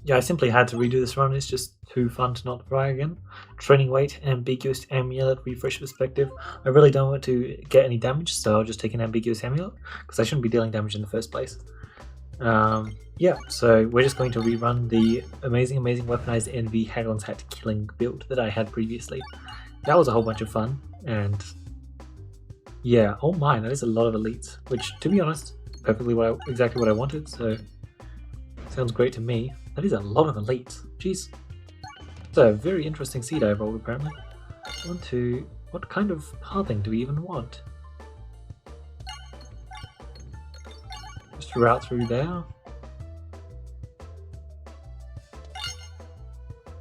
Yeah, I simply had to redo this run. It's just too fun to not try again. Training weight, ambiguous amulet, refresh perspective. I really don't want to get any damage, so I'll just take an ambiguous amulet because I shouldn't be dealing damage in the first place. Yeah, so we're just going to rerun the amazing Weaponised Envy Haglin's Hat killing build that I had previously. That was a whole bunch of fun, and yeah, oh my, that is a lot of elites, which, to be honest, perfectly exactly what I wanted, so sounds great to me. That is a lot of elites. Jeez. It's a very interesting seed I rolled, apparently. What kind of pathing do we even want? Just route through there.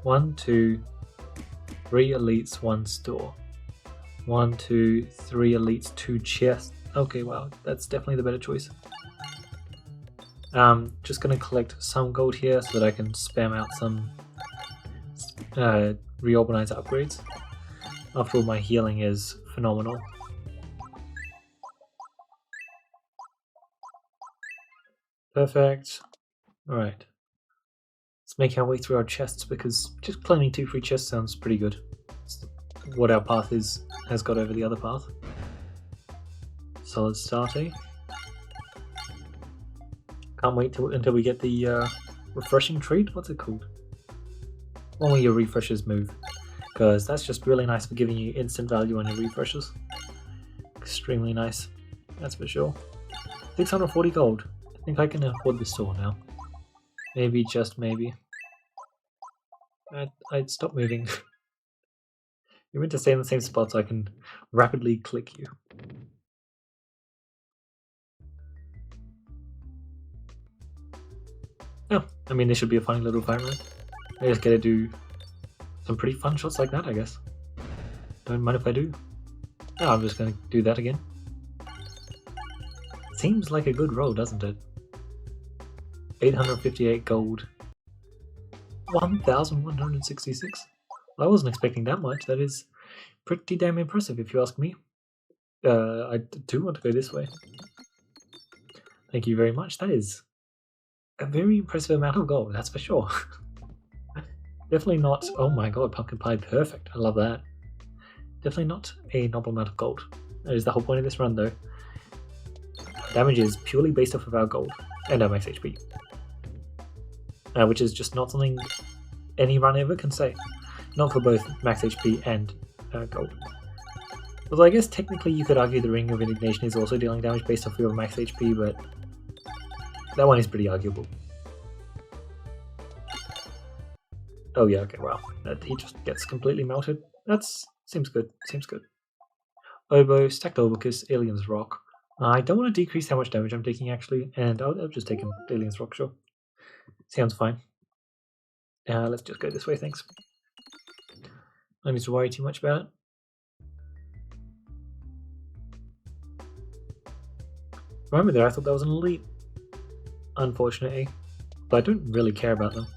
1, 2, 3 elites, 1 store. 1, 2, 3 elites, 2 chests. Okay, wow, that's definitely the better choice. Just gonna collect some gold here so that I can spam out some reorganize upgrades. After all, my healing is phenomenal. Perfect. Alright. Let's make our way through our chests because just claiming 2 free chests sounds pretty good. It's what our path has got over the other path. Solid start, eh? Can't wait until we get the refreshing treat. What's it called? One where your refreshers move, because that's just really nice for giving you instant value on your refreshers. Extremely nice, that's for sure. 640 gold. I think I can afford the store now. Maybe, just maybe. I'd stop moving. You're meant to stay in the same spot so I can rapidly click you. Oh, I mean, this should be a funny little fight, right? I just get to do some pretty fun shots like that, I guess. Don't mind if I do. Oh, I'm just gonna do that again. Seems like a good roll, doesn't it? 858 gold. 1,166. Well, I wasn't expecting that much. That is pretty damn impressive, if you ask me. I do want to go this way. Thank you very much. That is a very impressive amount of gold, that's for sure. Definitely not... Oh my god, pumpkin pie, perfect. I love that. Definitely not a noble amount of gold. That is the whole point of this run, though. Damage is purely based off of our gold and our max HP. Which is just not something any run ever can say. Not for both max HP and gold. Although I guess technically you could argue the Ring of Indignation is also dealing damage based off your max HP, but that one is pretty arguable. Oh yeah, okay, wow. He just gets completely melted. Seems good, seems good. Oboe, Stacked Obicus, Alien's Rock. I don't want to decrease how much damage I'm taking actually, and I'll just take an Alien's Rock, sure. Sounds fine. Let's just go this way, thanks. Don't need to worry too much about it. Remember there, I thought that was an elite. Unfortunately. But I don't really care about them.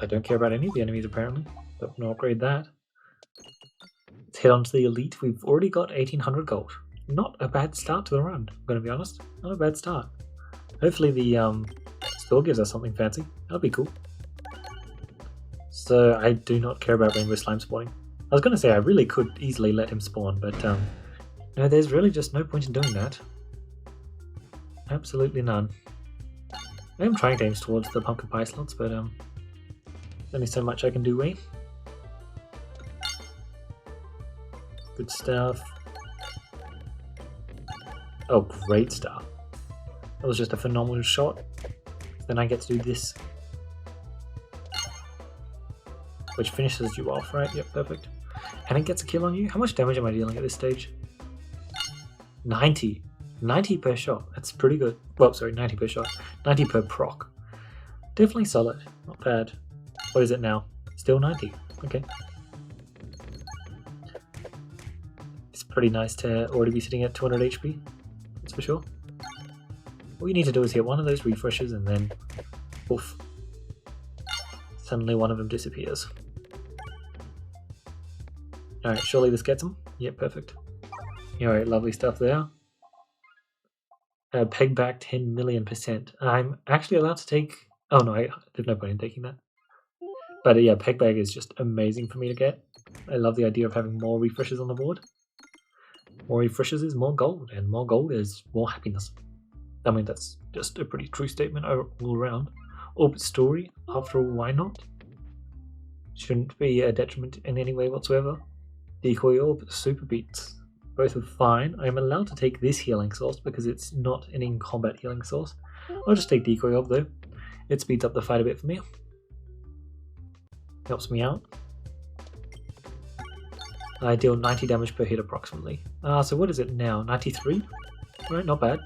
I don't care about any of the enemies apparently. But we'll upgrade that. Let's head on to the elite. We've already got 1800 gold. Not a bad start to the run, I'm gonna be honest. Not a bad start. Hopefully the store gives us something fancy. That'll be cool. So I do not care about Rainbow Slime spawning. I was gonna say I really could easily let him spawn, but no, there's really just no point in doing that. Absolutely none. I am trying to aim towards the pumpkin pie slots, but there's only so much I can do, eh? Good stuff. Oh, great stuff. That was just a phenomenal shot. Then I get to do this. Which finishes you off, right? Yep, perfect. And it gets a kill on you? How much damage am I dealing at this stage? 90. 90 per shot. That's pretty good. Well, sorry, 90 per shot. 90 per proc. Definitely solid. Not bad. What is it now? Still 90. Okay. It's pretty nice to already be sitting at 200 HP. That's for sure. All you need to do is hit one of those refreshes and then... Oof. Suddenly one of them disappears. Alright, surely this gets them? Yep, perfect. Alright, lovely stuff there. Peg back 10 million%. I'm actually allowed to take. Oh no, there's no point in taking that. But yeah, peg bag is just amazing for me to get. I love the idea of having more refreshes on the board. More refreshes is more gold, and more gold is more happiness. I mean, that's just a pretty true statement all around. Orbit story, after all, why not? Shouldn't be a detriment in any way whatsoever. Decoy orb, super beats. Both are fine. I'm allowed to take this healing source because it's not an in-combat healing source. I'll just take Decoy orb though. It speeds up the fight a bit for me. Helps me out. I deal 90 damage per hit approximately. So what is it now? 93? Alright, not bad.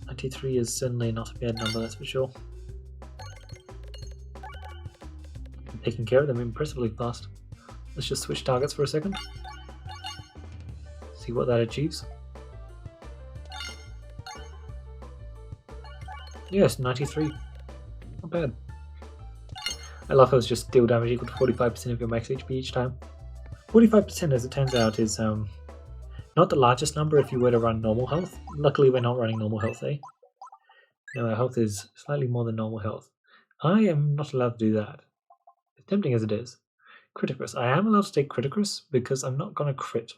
93 is certainly not a bad number, that's for sure. I'm taking care of them impressively fast. Let's just switch targets for a second. See what that achieves. Yes, 93. Not bad. I love how it's just deal damage equal to 45% of your max HP each time. 45%, as it turns out, is not the largest number if you were to run normal health. Luckily, we're not running normal health, eh? No, our health is slightly more than normal health. I am not allowed to do that. As tempting as it is. Criticus. I am allowed to take Criticus because I'm not going to crit.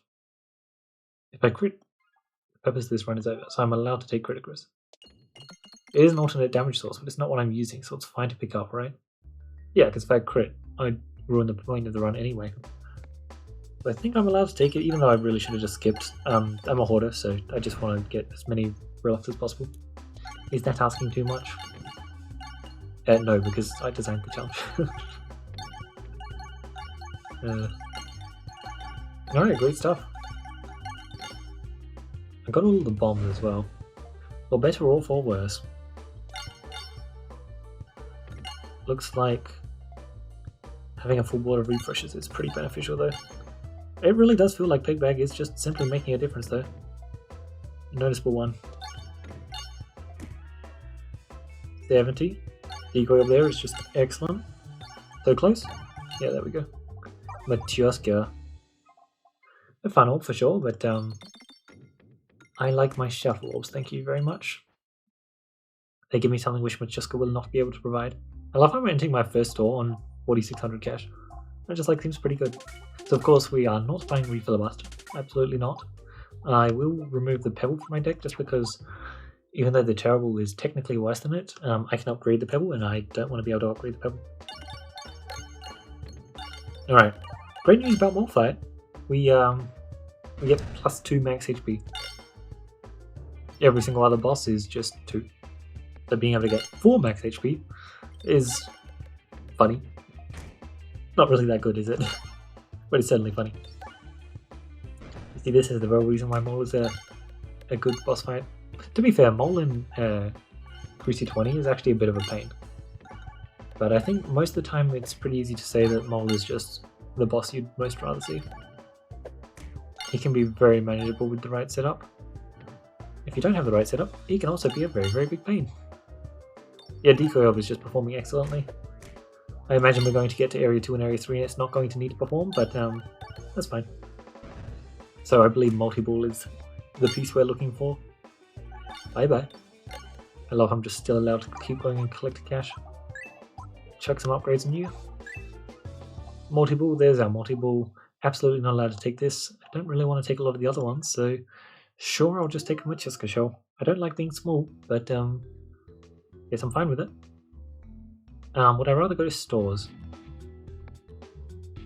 If I crit, the purpose of this run is over, so I'm allowed to take Criticus. It is an alternate damage source, but it's not what I'm using, so it's fine to pick up, right? Yeah, because if I crit, I'd ruin the point of the run anyway. But I think I'm allowed to take it, even though I really should have just skipped. I'm a hoarder, so I just want to get as many relics as possible. Is that asking too much? No, because I designed the challenge. Alright, great stuff. I got all the bombs as well. For better or for worse. Looks like having a full board of refreshes is pretty beneficial though. It really does feel like Peg Bag is just simply making a difference though. A noticeable one. 70. Decoy up there is just excellent. So close? Yeah, there we go. Matyoska. A fun orb for sure, but I like my shuffle orbs, thank you very much. They give me something which Matyoska will not be able to provide. I love how I'm entering my first store on 4600 cash. I just like seems pretty good. So of course we are not buying Refill Bust. Absolutely not. I will remove the Pebble from my deck just because even though the Terrible is technically worse than it, I can upgrade the Pebble and I don't want to be able to upgrade the Pebble. Alright. Great news about Morphite. We get +2 max HP. Every single other boss is just 2. So being able to get 4 max HP is funny. Not really that good, is it? But it's certainly funny. You see, this is the real reason why Mole is a good boss fight. To be fair, Mole in Cruci 20 is actually a bit of a pain. But I think most of the time it's pretty easy to say that Mole is just the boss you'd most rather see. He can be very manageable with the right setup. If you don't have the right setup, he can also be a very, very big pain. Yeah, Decoy Orb is just performing excellently. I imagine we're going to get to Area 2 and Area 3 and it's not going to need to perform, but that's fine. So I believe Multi-Ball is the piece we're looking for. Bye-bye. I love I'm just still allowed to keep going and collect cash. Chuck some upgrades on you. Multi-Ball, there's our Multi-Ball. Absolutely not allowed to take this. I don't really want to take a lot of the other ones, so sure, I'll just take a Matyoska shell. I don't like being small, but yes, I'm fine with it. Would I rather go to stores?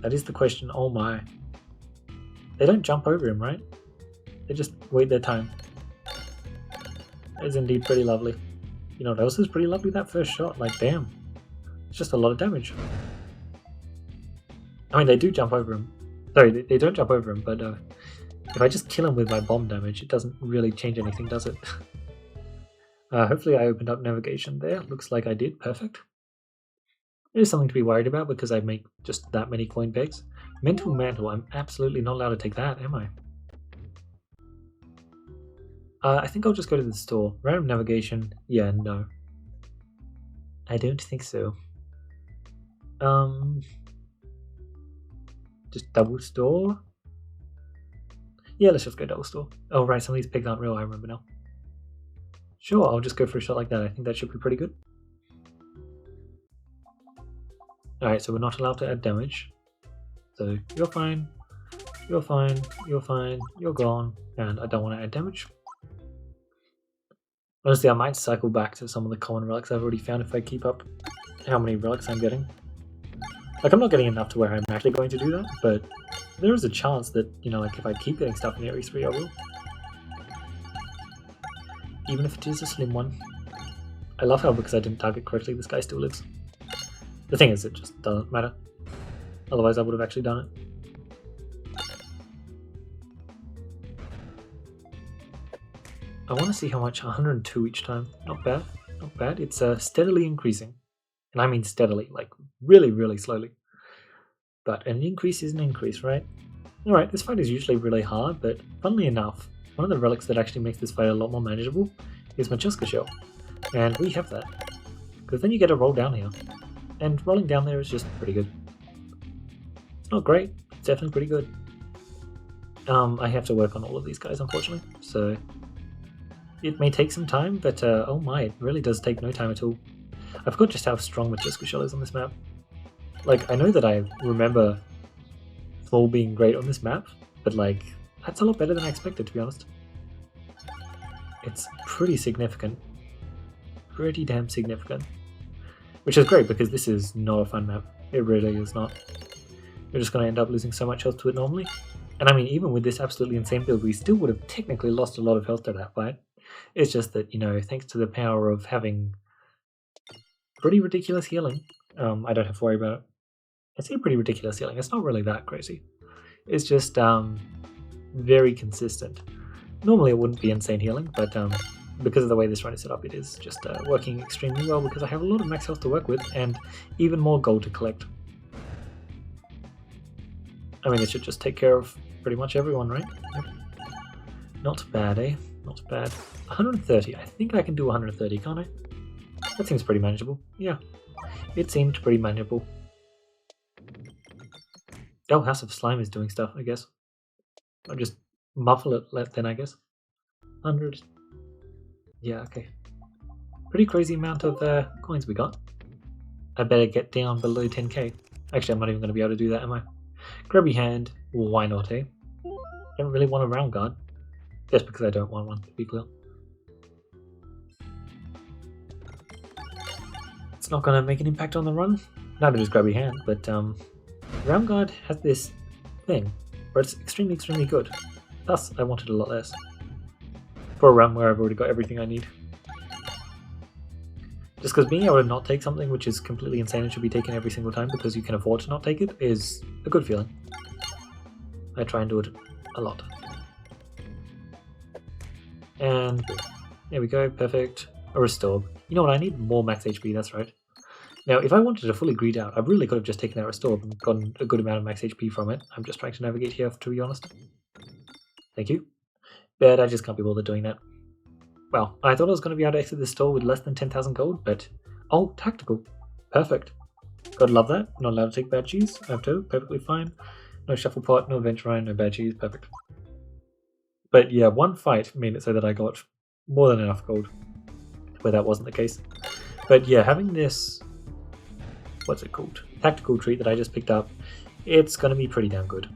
That is the question. Oh my. They don't jump over him, right? They just wait their time. That is indeed pretty lovely. You know what else is pretty lovely? That first shot. Like, damn. It's just a lot of damage. I mean, they do jump over him. Sorry, they don't jump over him, but if I just kill him with my bomb damage, it doesn't really change anything, does it? Hopefully I opened up navigation there. Looks like I did. Perfect. It is something to be worried about because I make just that many coin pegs. Mental Mantle, I'm absolutely not allowed to take that, am I? I think I'll just go to the store. Random navigation, yeah, no. I don't think so. Just double store? Yeah, let's just go double store. Oh right, some of these pigs aren't real, I remember now. Sure, I'll just go for a shot like that. I think that should be pretty good. Alright, so we're not allowed to add damage. So you're fine, you're fine, you're fine, you're gone, and I don't want to add damage. Honestly, I might cycle back to some of the common relics I've already found if I keep up how many relics I'm getting. Like, I'm not getting enough to where I'm actually going to do that, but there is a chance that, you know, like, if I keep getting stuff in Area 3, I will. Even if it is a slim one. I love how, because I didn't target correctly, this guy still lives. The thing is, it just doesn't matter. Otherwise, I would have actually done it. I want to see how much. 102 each time. Not bad. Not bad. It's steadily increasing. And I mean steadily, like really, really slowly. But an increase is an increase, right? Alright, this fight is usually really hard, but funnily enough, one of the relics that actually makes this fight a lot more manageable is Machuska Shell. And we have that. Because then you get to roll down here. And rolling down there is just pretty good. It's not great, it's definitely pretty good. I have to work on all of these guys, unfortunately, so it may take some time, but oh my, it really does take no time at all. I forgot just how strong Machuska Shell is on this map. Like, I know that I remember Fall being great on this map, but like, that's a lot better than I expected, to be honest. It's pretty significant. Pretty damn significant. Which is great, because this is not a fun map. It really is not. You're just going to end up losing so much health to it normally. And I mean, even with this absolutely insane build, we still would have technically lost a lot of health to that fight. It's just that, you know, thanks to the power of having pretty ridiculous healing, I don't have to worry about it. I say pretty ridiculous healing, it's not really that crazy. It's just very consistent. Normally it wouldn't be insane healing, but because of the way this run is set up, it is just working extremely well because I have a lot of max health to work with and even more gold to collect. I mean, it should just take care of pretty much everyone, right? Yep. Not bad, eh? Not bad. 130. I think I can do 130, can't I? That seems pretty manageable. Yeah. It seemed pretty manageable. Oh, House of Slime is doing stuff, I guess. I'll just muffle it then, I guess. 100. Yeah, okay. Pretty crazy amount of coins we got. I better get down below 10k. Actually, I'm not even going to be able to do that, am I? Grubby Hand. Why not, eh? Don't really want a round guard. Just because I don't want one, to be clear. It's not going to make an impact on the run. Neither does Grubby Hand, but round guard has this thing where it's extremely, extremely good. Thus, I wanted a lot less. For a run where I've already got everything I need. Just because being able to not take something which is completely insane and should be taken every single time because you can afford to not take it is a good feeling. I try and do it a lot. And there we go, perfect. A restore. You know what, I need more max HP, that's right. Now, if I wanted to fully greed out, I really could have just taken that restore and gotten a good amount of max HP from it. I'm just trying to navigate here, to be honest. Thank you. But I just can't be bothered doing that. Well, I thought I was going to be able to exit the store with less than 10,000 gold, but... Oh, tactical. Perfect. Gotta love that. Not allowed to take bad cheese. I have to. Perfectly fine. No shuffle pot, no venturine, no bad cheese. Perfect. But yeah, one fight made it so that I got more than enough gold, where that wasn't the case. But yeah, having this... What's it called? Tactical treat that I just picked up, it's going to be pretty damn good.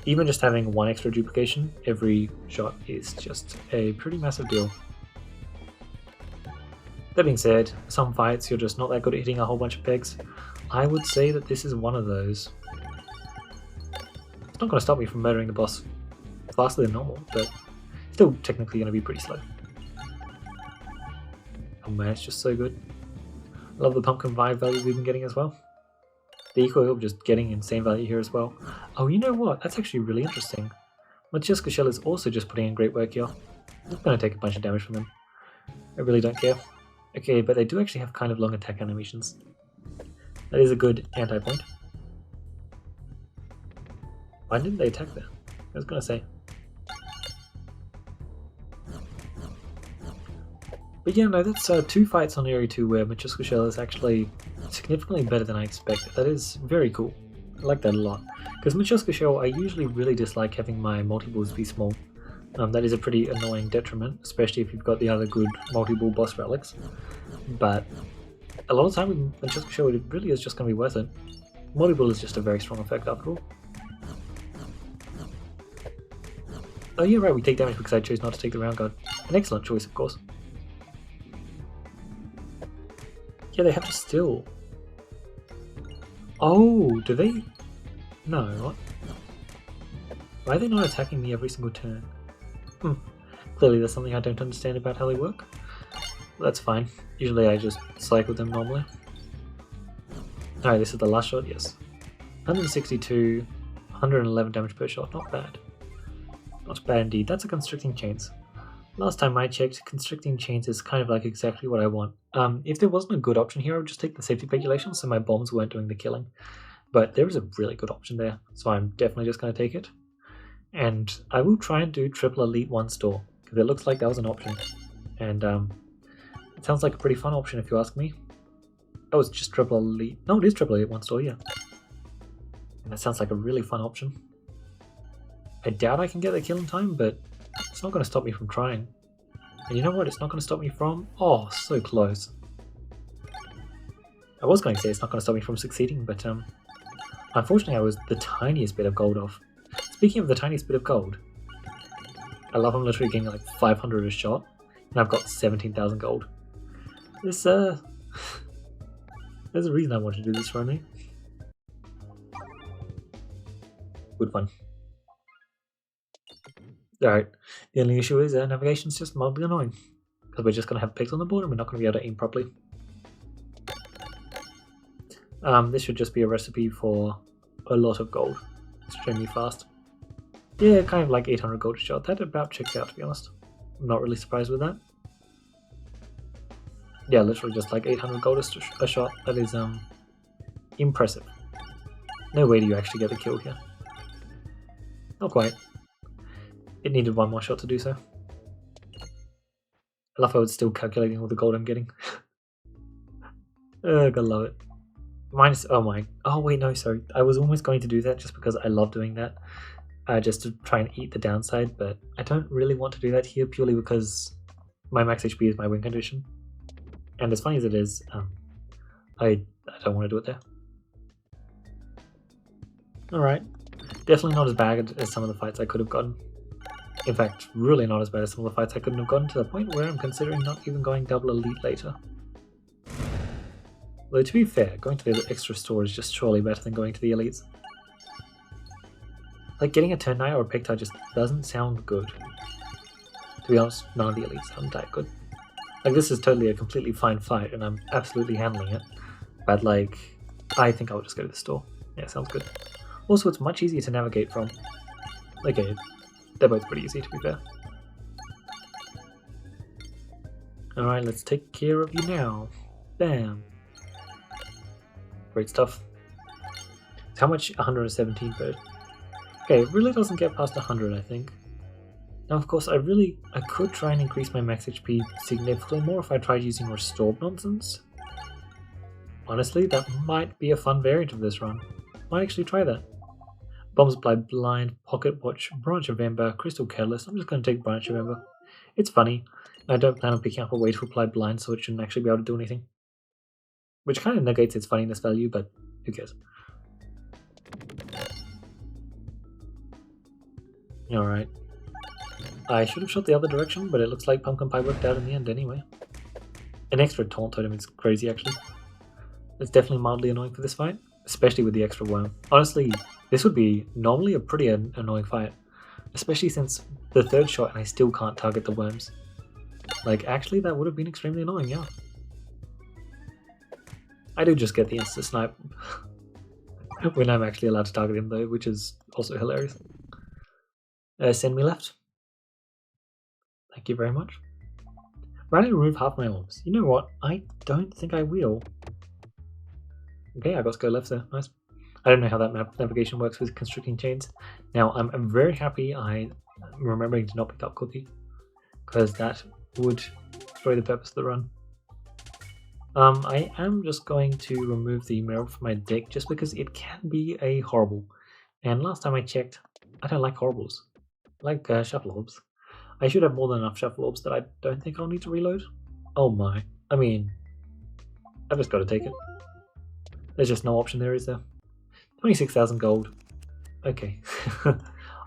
Even just having one extra duplication every shot is just a pretty massive deal. That being said, some fights you're just not that good at hitting a whole bunch of pegs. I would say that this is one of those. It's not going to stop me from murdering the boss faster than normal, but still technically going to be pretty slow. Oh man, it's just so good. I love the pumpkin vibe value we've been getting as well. The eco just getting insane value here as well. Oh, you know what? That's actually really interesting. Machuska Shell is also just putting in great work here. I'm going to take a bunch of damage from them. I really don't care. Okay, but they do actually have kind of long attack animations. That is a good anti-point. Why didn't they attack there? I was going to say. But yeah, no, that's 2 fights on Area 2 where Machuska Shell is actually significantly better than I expected. That is very cool. I like that a lot. Because Machoska Shell, I usually really dislike having my multi-balls be small. That is a pretty annoying detriment, especially if you've got the other good multi-ball boss relics. But a lot of the time with Machoska Shell, it really is just going to be worth it. Multi-ball is just a very strong effect after all. Oh yeah, right, we take damage because I chose not to take the round guard. An excellent choice, of course. Yeah, they have to still. Oh, do they? No, what? Why are they not attacking me every single turn? Clearly there's something I don't understand about how they work. That's fine. Usually I just cycle them normally. Alright, this is the last shot, yes. 162, 111 damage per shot, not bad. Not bad indeed. That's a Constricting Chains. Last time I checked, Constricting Chains is kind of like exactly what I want. If there wasn't a good option here, I would just take the safety regulation so my bombs weren't doing the killing. But there is a really good option there, so I'm definitely just going to take it. And I will try and do triple elite one store, because it looks like that was an option. And it sounds like a pretty fun option if you ask me. Oh, it's just triple elite. No, it is triple elite one store, yeah. And that sounds like a really fun option. I doubt I can get the kill in time, but it's not going to stop me from trying. And you know what? It's not going to stop me from... Oh, so close. I was going to say it's not going to stop me from succeeding, but unfortunately I was the tiniest bit of gold off. Speaking of the tiniest bit of gold, I love I'm literally getting like 500 a shot, and I've got 17,000 gold. This, there's a reason I want to do this run, eh? Good one. Alright, the only issue is navigation's just mildly annoying, because we're just going to have pigs on the board and we're not going to be able to aim properly. This should just be a recipe for a lot of gold. Extremely fast. Yeah, kind of like 800 gold a shot. That about checks out, to be honest. I'm not really surprised with that. Yeah, literally just like 800 gold a shot. That is impressive. No way do you actually get the kill here. Not quite. It needed one more shot to do so. I love how it's still calculating all the gold I'm getting. Gotta love it. Minus, oh my, oh wait, no, sorry. I was almost going to do that just because I love doing that. Just to try and eat the downside, but I don't really want to do that here purely because my max HP is my win condition. And as funny as it is, I don't want to do it there. Alright. Definitely not as bad as some of the fights I could have gotten. In fact, really not as bad as some of the fights I couldn't have gotten, to the point where I'm considering not even going double elite later. Though to be fair, going to the extra store is just surely better than going to the elites. Like, getting a turn knight or a pictide just doesn't sound good. To be honest, none of the elites sound that good. Like, this is totally a completely fine fight, and I'm absolutely handling it. But, like, I think I'll just go to the store. Yeah, sounds good. Also, it's much easier to navigate from. Okay, they're both pretty easy, to be fair. Alright, let's take care of you now. Bam. Great stuff. How much? 117 per. Okay, it really doesn't get past 100, I think. Now, of course, I could try and increase my max HP significantly more if I tried using Restored nonsense. Honestly, that might be a fun variant of this run. Might actually try that. Bombs Apply Blind, Pocket Watch, Branch of Ember, Crystal Catalyst. I'm just going to take Branch of Ember. It's funny. I don't plan on picking up a way to apply blind, so it shouldn't actually be able to do anything. Which kind of negates its funniness value, but who cares? Alright. I should have shot the other direction, but it looks like Pumpkin Pie worked out in the end anyway. An extra taunt totem is crazy, actually. It's definitely mildly annoying for this fight, especially with the extra worm. Honestly, this would be normally a pretty annoying fight, especially since the third shot and I still can't target the worms. Like, actually, that would have been extremely annoying, yeah. I do just get the insta snipe when I'm actually allowed to target him, though, which is also hilarious. Send me left. Thank you very much. Randomly remove half my orbs. You know what? I don't think I will. Okay, I got to go left there. Nice. I don't know how that map navigation works with Constricting Chains. Now, I'm very happy I'm remembering to not pick up Cookie, because that would destroy the purpose of the run. I am just going to remove the mirror from my deck just because it can be a horrible. And last time I checked, I don't like horribles. I like shuffle orbs. I should have more than enough shuffle orbs that I don't think I'll need to reload. Oh my. I mean, I've just got to take it. There's just no option there, is there? 26,000 gold. Okay.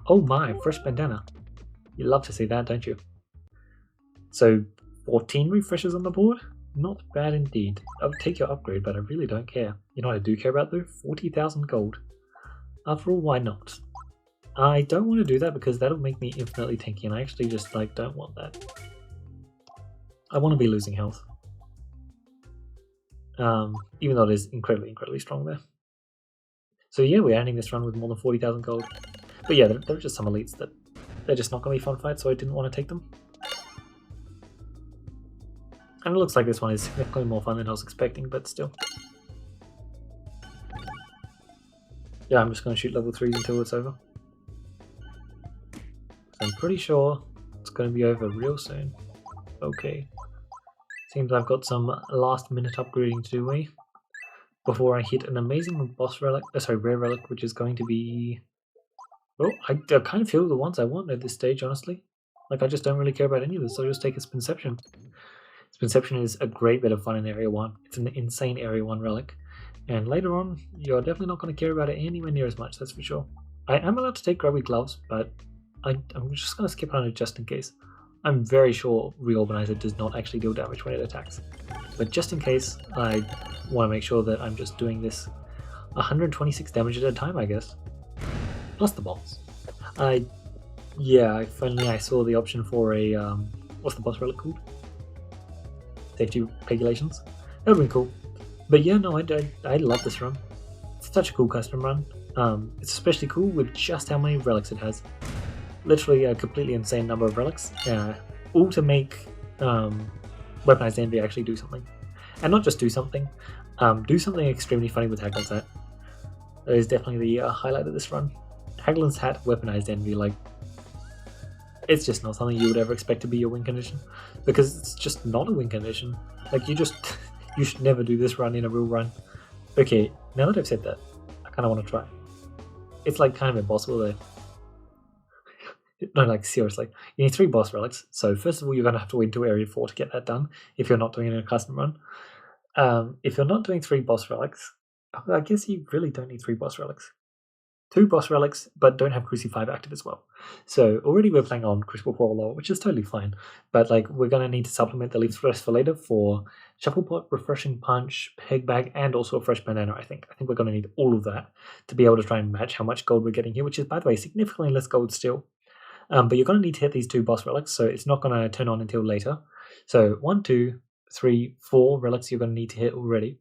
Oh my, fresh bandana. You love to see that, don't you? So, 14 refreshes on the board? Not bad indeed. I'll take your upgrade, but I really don't care. You know what I do care about though? 40,000 gold. After all, why not? I don't want to do that because that'll make me infinitely tanky, and I actually just don't want that. I want to be losing health. Even though it is incredibly strong there. So yeah, we're ending this run with more than 40,000 gold. But yeah, there are just some elites that they're just not going to be fun fights, so I didn't want to take them. And it looks like this one is significantly more fun than I was expecting, but still. Yeah, I'm just going to shoot level 3s until it's over. So I'm pretty sure it's going to be over real soon. Okay. Seems I've got some last minute upgrading to do, before I hit an amazing boss relic, rare relic, which is going to be... Oh, I kind of feel the ones I want at this stage, honestly. Like, I just don't really care about any of this, so I'll just take a Spinception. Spinception is a great bit of fun in Area 1. It's an insane Area 1 relic. And later on, you're definitely not going to care about it anywhere near as much, that's for sure. I am allowed to take Grubby Gloves, but I'm just going to skip on it just in case. I'm very sure Reorganizer does not actually deal damage when it attacks. But just in case, I want to make sure that I'm just doing this 126 damage at a time, I guess. Plus the bombs. Yeah, finally I saw the option for a, what's the boss relic called? Safety Regulations. That would be cool. But yeah, no, I love this run. It's such a cool custom run. It's especially cool with just how many relics it has. Literally a completely insane number of relics, all to make Weaponised Envy actually do something. And not just do something extremely funny with Haglin's hat. That is definitely the highlight of this run. Haglin's hat, Weaponised Envy, like, it's just not something you would ever expect to be your win condition, because it's just not a win condition. Like, you should never do this run in a real run. Okay, now that I've said that, I kind of want to try. It's like kind of impossible though. No, like seriously, you need 3 boss relics. So first of all, you're going to have to wait till Area 4 to get that done if you're not doing it in a custom run. If you're not doing 3 boss relics, I guess you really don't need 3 boss relics. 2 boss relics, but don't have Cruci 5 active as well. So already we're playing on Crucible Portal, which is totally fine. But like, we're going to need to supplement the Leaf Rest for later for Shuffle Pot, Refreshing Punch, Peg Bag, and also a Fresh Bandana, I think. I think we're going to need all of that to be able to try and match how much gold we're getting here, which is, by the way, significantly less gold still. But you're going to need to hit these 2 boss relics, so it's not going to turn on until later. So 1, 2, 3, 4 relics you're going to need to hit already.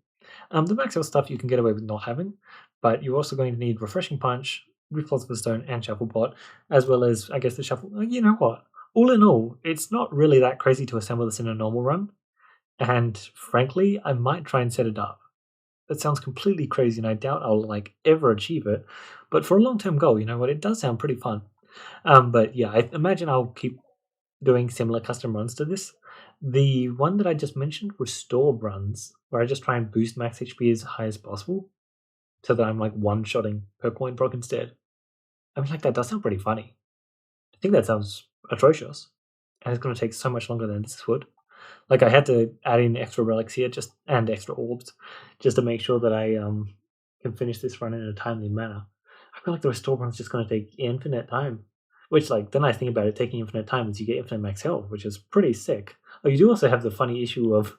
The max health stuff you can get away with not having, but you're also going to need Refreshing Punch, Philosopher's Stone, and Shuffle Pot, as well as, I guess, the Shuffle... You know what? All in all, it's not really that crazy to assemble this in a normal run, and frankly, I might try and set it up. That sounds completely crazy, and I doubt I'll, like, ever achieve it, but for a long-term goal, you know what? It does sound pretty fun. But yeah, I imagine I'll keep doing similar custom runs to this. The one that I just mentioned, Restore runs, where I just try and boost max HP as high as possible, so that I'm like one-shotting per coin proc instead. I mean, like, that does sound pretty funny. I think that sounds atrocious, and it's going to take so much longer than this would. Like, I had to add in extra relics here, and extra orbs, just to make sure that I can finish this run in a timely manner. I feel like the Restore run's just going to take infinite time. Which, like, the nice thing about it taking infinite time is you get infinite max health, which is pretty sick. Oh, you do also have the funny issue of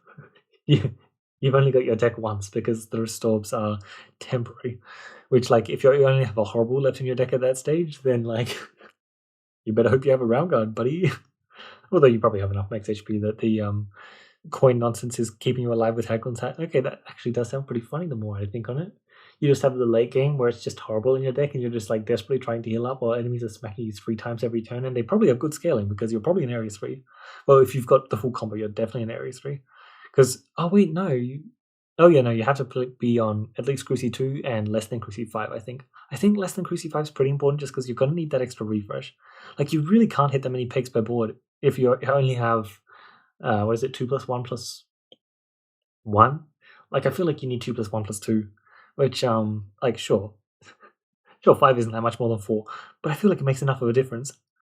you've only got your deck once because the Restores are temporary. Which, like, if you only have a horrible left in your deck at that stage, then, like, you better hope you have a Round Guard, buddy. Although you probably have enough max HP that the coin nonsense is keeping you alive with Haglin's hat. Okay, that actually does sound pretty funny the more I think on it. You just have the late game where it's just horrible in your deck and you're just like desperately trying to heal up while enemies are smacking you 3 times every turn, and they probably have good scaling because you're probably in Area 3. Well, if you've got the full combo, you're definitely in Area 3. Because, oh wait, no. You have to be on at least Cruci 2 and less than Cruci 5, I think. I think less than Cruci 5 is pretty important just because you're going to need that extra refresh. Like, you really can't hit that many pegs per board if you only have, 2+1+... 1. Like, I feel like you need 2 plus 1 plus 2, which, like, sure, 5 isn't that much more than 4, but I feel like it makes enough of a difference.